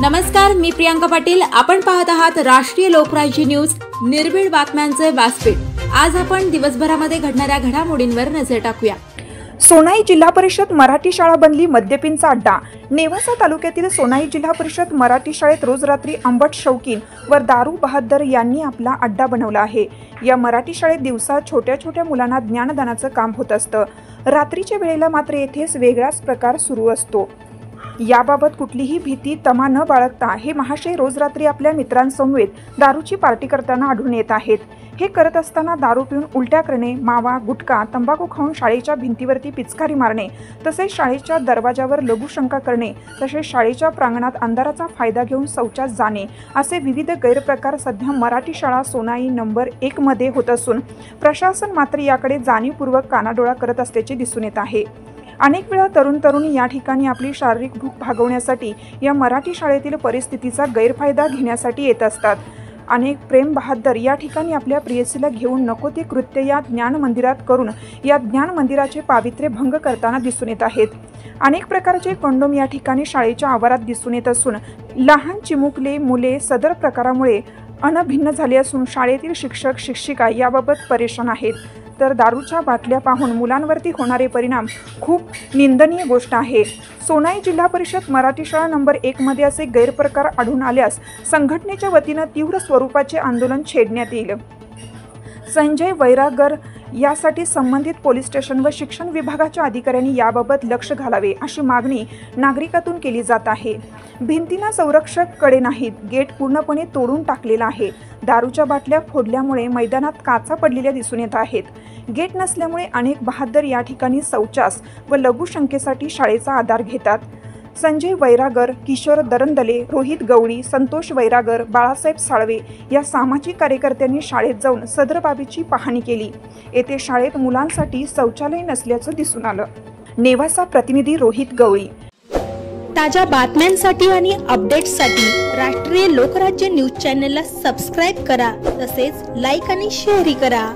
नमस्कार, मी प्रियांका पाटील। आपण पाहत आहात राष्ट्रीय लोकराज्य न्यूज, निर्भीड बातम्यांचे व्यासपीठ। आज आपण दिवसभरामध्ये घडणाऱ्या घडामोडींवर नजर टाकूया। सोनाई जिल्हा परिषद मराठी शाळा बनली मद्यपींचा अड्डा। नेवासा तालुक्यातील सोनाई जिल्हा परिषद मराठी शाळेत रोज रात्री आंबट शौकीन व दारू बहादर यांनी आपला अड्डा बनवला आहे। या मराठी शाळेत दिवसा छोट्या छोट्या मुलांना ज्ञानदानाचं काम होत असतं। रात्रीच्या वेळेला मात्र येथेच वेगळाच प्रकार सुरू असतो। याबाबत कुठलीही भीती तमा न बाळगता हे महाशय रोज रात्री आपल्या मित्रांसमवेत दारूची पार्टी करताना आढळून येत आहेत। हे करत असताना दारू पिऊन उलट्या करणे, मावा, गुटखा, तंबाखू खाऊन शाळेच्या भिंतीवरती पिचकारी मारणे, तसेच शाळेच्या दरवाजावर लघुशंका करणे, तसेच शाळेच्या प्रांगणात अंधाराचा फायदा घेऊन शौचात जाणे असे विविध गैरप्रकार सध्या मराठी शाळा सोनाई नंबर 1 मध्ये होत असून प्रशासन मात्र याकडे जाणीवपूर्वक कानाडोळा करत असल्याचे दिसून येत आहे। अनेक वेळा तरुणी या ठिकाणी आपली शारीरिक भूक भागवण्यासाठी या मराठी शाळेतील परिस्थितीचा गैरफायदा घेण्यासाठी येत असतात। अनेक प्रेम बहादर या ठिकाणी आपल्या प्रेयसीला घेऊन नको ते कृत्य या ज्ञान मंदिरात करून या ज्ञान मंदिराचे पावित्र्य भंग करताना दिसून येत आहेत। अनेक प्रकारचे कंडोम या ठिकाणी शाळेच्या आवारात दिसून येत असून लहान चिमुकले मुले सदर प्रकारामुळे अनभिन्न झाले असून शाळेतील शिक्षक शिक्षिका याबाबत परेशान आहेत। तर दारूच्या बाटल्या पाहून मुलांवरती होणारे परिणाम खूप निंदनीय गोष्ट आहे। सोनाई जिल्हा परिषद मराठी शाळा नंबर 1 मध्ये असे गैरप्रकार आढळून आल्यास संघटनेच्या वतीने तीव्र स्वरूपाचे आंदोलन छेडण्यात येईल। संजय वैरागर यासाठी संबंधित पोलीस स्टेशन व शिक्षण विभागाच्या अधिकाऱ्यांनी याबाबत लक्ष घालावे अशी मागणी नागरिकातून केली जात आहे। भिंतींना संरक्षक कडे नाहीत, गेट पूर्णपणे तोडून टाकलेला आहे। दारूच्या बाटल्या फोडल्यामुळे मैदानात काचा पडलेल्या दिसून येत आहेत। गेट नसल्यामुळे अनेक बहादर या ठिकाणी शौचास व लघुशंकेसाठी शाळेचा आधार घेतात। संजय वैरागर, किशोर दरंदले, रोहित गवळी, संतोष वैरागर, बाळासाहेब साळवे या सामाजिक कार्यकर्त्यांनी शाळेत जाऊन सदर बाबीची पाहणी केली। येथे शाळेत मुलांसाठी शौचालय नसल्याचं दिसून आलं। नेवासा प्रतिनिधी रोहित गवळी। ताज्या बातम्यांसाठी आणि अपडेट्ससाठी राष्ट्रीय लोकराज्य न्यूज चॅनलला सबस्क्राईब करा, तसेच लाईक आणि शेअर करा।